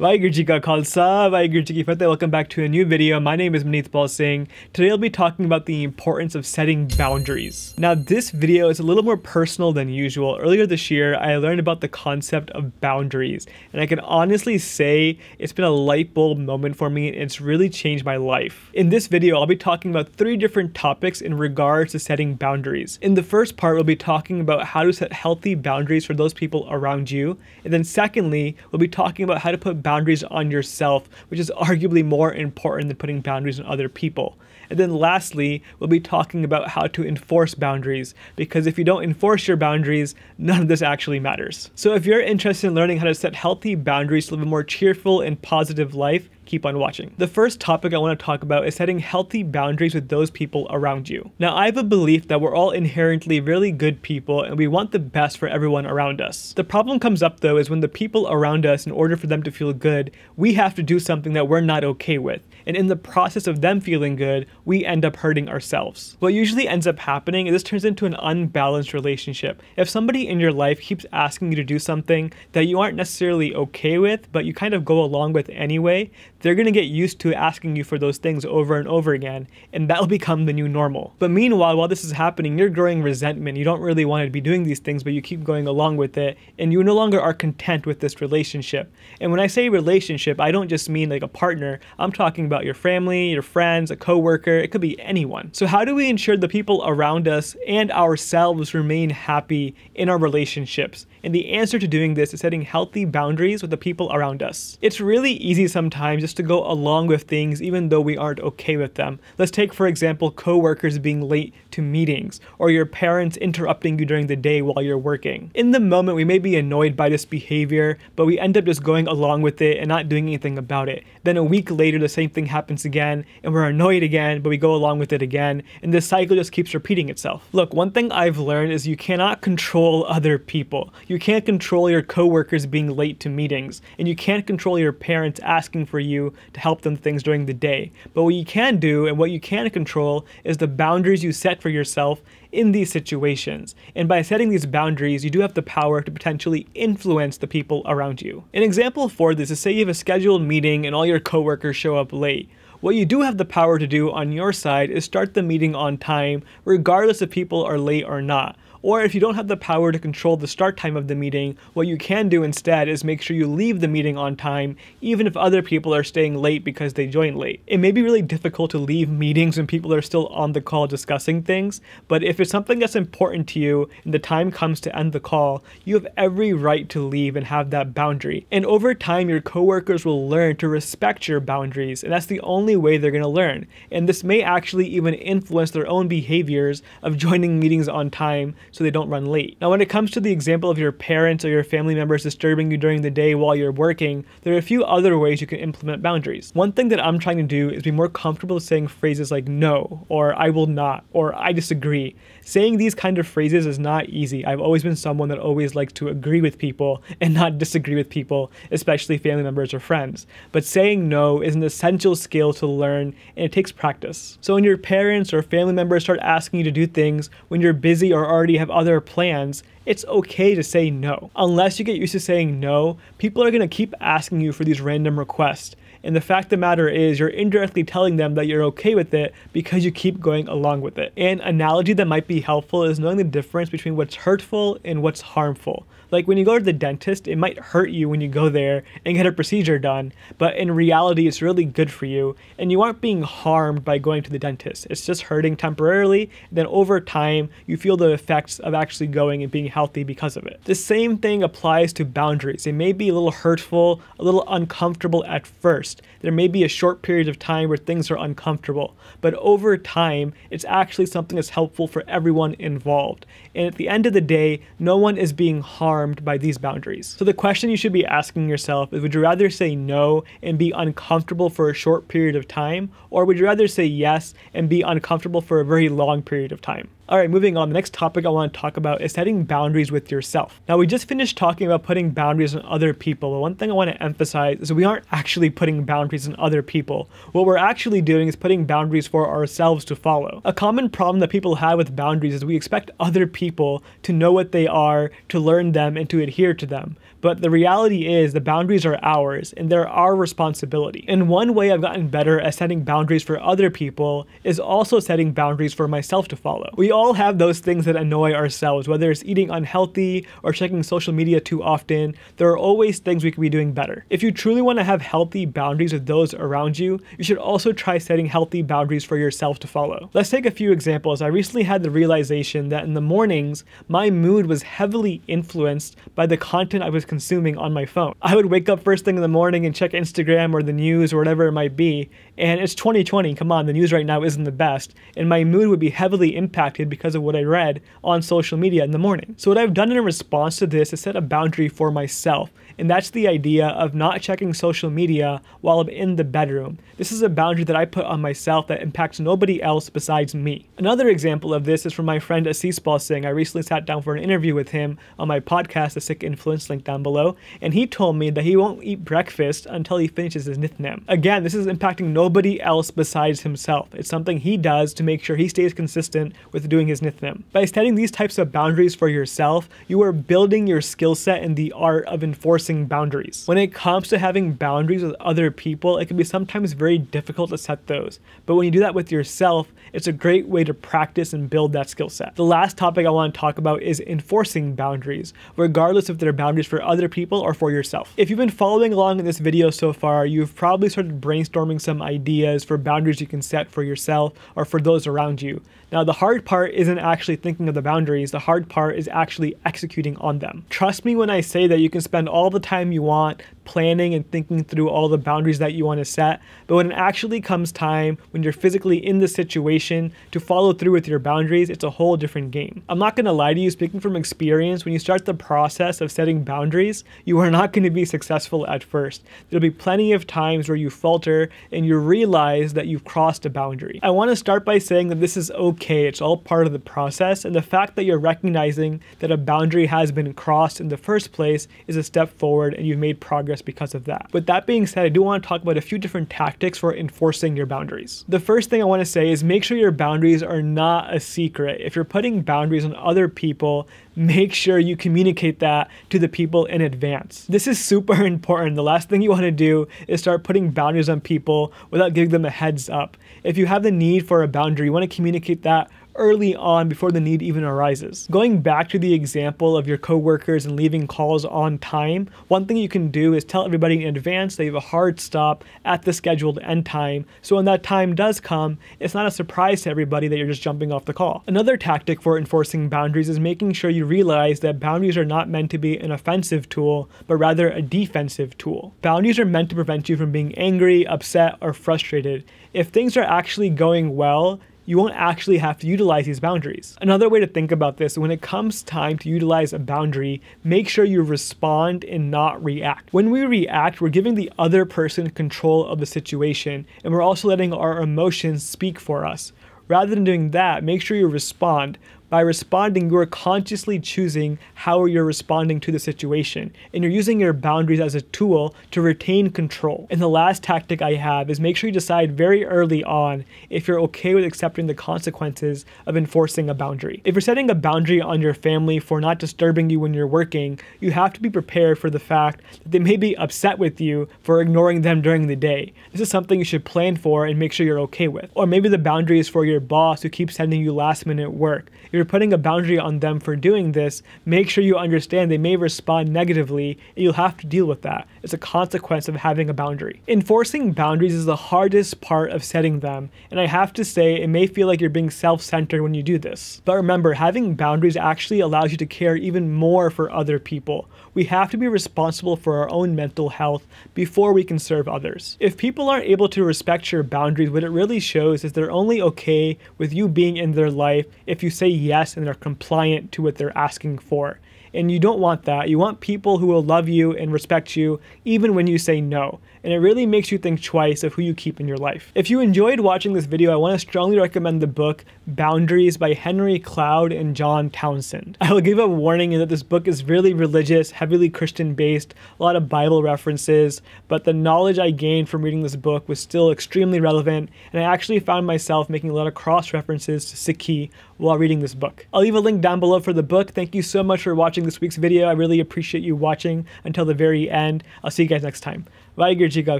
Waheguru Ji Ka Khalsa, Waheguru Ji Ki Fateh. Welcome back to a new video. My name is Maneetpal Singh. Today I'll be talking about the importance of setting boundaries. Now this video is a little more personal than usual. Earlier this year, I learned about the concept of boundaries, and I can honestly say it's been a light bulb moment for me, and it's really changed my life. In this video, I'll be talking about 3 different topics in regards to setting boundaries. In the first part, we'll be talking about how to set healthy boundaries for those people around you, and then secondly, we'll be talking about how to put boundaries on yourself, which is arguably more important than putting boundaries on other people. And then lastly, we'll be talking about how to enforce boundaries, because if you don't enforce your boundaries, none of this actually matters. So if you're interested in learning how to set healthy boundaries to live a more cheerful and positive life, keep on watching. The first topic I want to talk about is setting healthy boundaries with those people around you. Now, I have a belief that we're all inherently really good people and we want the best for everyone around us. The problem comes up though is when the people around us, in order for them to feel good, we have to do something that we're not okay with. And in the process of them feeling good, we end up hurting ourselves. What usually ends up happening is this turns into an unbalanced relationship. If somebody in your life keeps asking you to do something that you aren't necessarily okay with, but you kind of go along with anyway, they're going to get used to asking you for those things over and over again, and that'll become the new normal. But meanwhile, while this is happening, you're growing resentment. You don't really want to be doing these things, but you keep going along with it, and you no longer are content with this relationship. And when I say relationship, I don't just mean like a partner. I'm talking about your family, your friends, a coworker. It could be anyone. So how do we ensure the people around us and ourselves remain happy in our relationships? And the answer to doing this is setting healthy boundaries with the people around us. It's really easy sometimes just to go along with things even though we aren't okay with them. Let's take, for example, coworkers being late to meetings, or your parents interrupting you during the day while you're working. In the moment, we may be annoyed by this behavior, but we end up just going along with it and not doing anything about it. Then a week later, the same thing happens again, and we're annoyed again, but we go along with it again, and this cycle just keeps repeating itself. Look, one thing I've learned is you cannot control other people. You can't control your coworkers being late to meetings, and you can't control your parents asking for you to help them things during the day. But what you can do and what you can control is the boundaries you set for yourself in these situations. And by setting these boundaries, you do have the power to potentially influence the people around you. An example for this is, say you have a scheduled meeting and all your coworkers show up late. What you do have the power to do on your side is start the meeting on time, regardless if people are late or not. Or if you don't have the power to control the start time of the meeting, what you can do instead is make sure you leave the meeting on time, even if other people are staying late because they joined late. It may be really difficult to leave meetings when people are still on the call discussing things, but if it's something that's important to you and the time comes to end the call, you have every right to leave and have that boundary. And over time, your coworkers will learn to respect your boundaries, and that's the only way they're going to learn. And this may actually even influence their own behaviors of joining meetings on time, so they don't run late. Now, when it comes to the example of your parents or your family members disturbing you during the day while you're working, there are a few other ways you can implement boundaries. One thing that I'm trying to do is be more comfortable saying phrases like no, or I will not, or I disagree. Saying these kind of phrases is not easy. I've always been someone that always likes to agree with people and not disagree with people, especially family members or friends. But saying no is an essential skill to learn, and it takes practice. So when your parents or family members start asking you to do things when you're busy or already have other plans, it's okay to say no. Unless you get used to saying no, people are going to keep asking you for these random requests. And the fact of the matter is, you're indirectly telling them that you're okay with it because you keep going along with it. An analogy that might be helpful is knowing the difference between what's hurtful and what's harmful. Like when you go to the dentist, it might hurt you when you go there and get a procedure done, but in reality, it's really good for you, and you aren't being harmed by going to the dentist. It's just hurting temporarily, and then over time, you feel the effects of actually going and being healthy because of it. The same thing applies to boundaries. They may be a little hurtful, a little uncomfortable at first. There may be a short period of time where things are uncomfortable, but over time, it's actually something that's helpful for everyone involved. And at the end of the day, no one is being harmed by these boundaries. So the question you should be asking yourself is, would you rather say no and be uncomfortable for a short period of time, or would you rather say yes and be uncomfortable for a very long period of time? Alright, moving on. The next topic I want to talk about is setting boundaries with yourself. Now, we just finished talking about putting boundaries on other people, but one thing I want to emphasize is we aren't actually putting boundaries on other people. What we're actually doing is putting boundaries for ourselves to follow. A common problem that people have with boundaries is we expect other people to know what they are, to learn them, and to adhere to them. But the reality is the boundaries are ours and they're our responsibility. And one way I've gotten better at setting boundaries for other people is also setting boundaries for myself to follow. We all have those things that annoy ourselves, whether it's eating unhealthy or checking social media too often. There are always things we could be doing better. If you truly want to have healthy boundaries with those around you, you should also try setting healthy boundaries for yourself to follow. Let's take a few examples. I recently had the realization that in the mornings, my mood was heavily influenced by the content I was consuming on my phone. I would wake up first thing in the morning and check Instagram or the news or whatever it might be, and it's 2020, come on, the news right now isn't the best, and my mood would be heavily impacted because of what I read on social media in the morning. So what I've done in response to this is set a boundary for myself, and that's the idea of not checking social media while I'm in the bedroom. This is a boundary that I put on myself that impacts nobody else besides me. Another example of this is from my friend Assis Singh. I recently sat down for an interview with him on my podcast, The Sick Influence, link down below, and he told me that he won't eat breakfast until he finishes his nitnem. Again, this is impacting nobody else besides himself. It's something he does to make sure he stays consistent with doing his nitnem. By setting these types of boundaries for yourself, you are building your skill set in the art of enforcing boundaries. When it comes to having boundaries with other people, it can be sometimes very difficult to set those. But when you do that with yourself, it's a great way to practice and build that skill set. The last topic I want to talk about is enforcing boundaries, regardless if they're boundaries for other people or for yourself. If you've been following along in this video so far, you've probably started brainstorming some ideas for boundaries you can set for yourself or for those around you. Now, the hard part isn't actually thinking of the boundaries. The hard part is actually executing on them. Trust me when I say that you can spend all the time you want planning and thinking through all the boundaries that you want to set, but when it actually comes time, when you're physically in the situation to follow through with your boundaries, it's a whole different game. I'm not going to lie to you, speaking from experience, when you start the process of setting boundaries, you are not going to be successful at first. There'll be plenty of times where you falter and you realize that you've crossed a boundary. I want to start by saying that this is okay. It's all part of the process, and the fact that you're recognizing that a boundary has been crossed in the first place is a step forward, and you've made progress because of that. With that being said, I do want to talk about a few different tactics for enforcing your boundaries. The first thing I want to say is make sure your boundaries are not a secret. If you're putting boundaries on other people, make sure you communicate that to the people in advance. This is super important. The last thing you want to do is start putting boundaries on people without giving them a heads up. If you have the need for a boundary, you want to communicate that early on before the need even arises. Going back to the example of your coworkers and leaving calls on time, one thing you can do is tell everybody in advance that you have a hard stop at the scheduled end time, so when that time does come, it's not a surprise to everybody that you're just jumping off the call. Another tactic for enforcing boundaries is making sure you realize that boundaries are not meant to be an offensive tool, but rather a defensive tool. Boundaries are meant to prevent you from being angry, upset, or frustrated. If things are actually going well, you won't actually have to utilize these boundaries. Another way to think about this, when it comes time to utilize a boundary, make sure you respond and not react. When we react, we're giving the other person control of the situation, and we're also letting our emotions speak for us. Rather than doing that, make sure you respond. By responding, you are consciously choosing how you're responding to the situation, and you're using your boundaries as a tool to retain control. And the last tactic I have is make sure you decide very early on if you're okay with accepting the consequences of enforcing a boundary. If you're setting a boundary on your family for not disturbing you when you're working, you have to be prepared for the fact that they may be upset with you for ignoring them during the day. This is something you should plan for and make sure you're okay with. Or maybe the boundary is for your boss who keeps sending you last-minute work. If you're putting a boundary on them for doing this, make sure you understand they may respond negatively and you'll have to deal with that. It's a consequence of having a boundary. Enforcing boundaries is the hardest part of setting them, and I have to say it may feel like you're being self-centered when you do this. But remember, having boundaries actually allows you to care even more for other people. We have to be responsible for our own mental health before we can serve others. If people aren't able to respect your boundaries, what it really shows is they're only okay with you being in their life if you say yes and they're compliant to what they're asking for. And you don't want that. You want people who will love you and respect you even when you say no. And it really makes you think twice of who you keep in your life. If you enjoyed watching this video, I want to strongly recommend the book Boundaries by Henry Cloud and John Townsend. I will give a warning in that this book is really religious, heavily Christian based, a lot of Bible references, but the knowledge I gained from reading this book was still extremely relevant, and I actually found myself making a lot of cross references to Sikhi while reading this book. I'll leave a link down below for the book. Thank you so much for watching watching this week's video. I really appreciate you watching until the very end. I'll see you guys next time. Vaheguru Ji Ka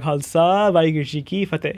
Khalsa, Vaheguru Ji Ki Fateh.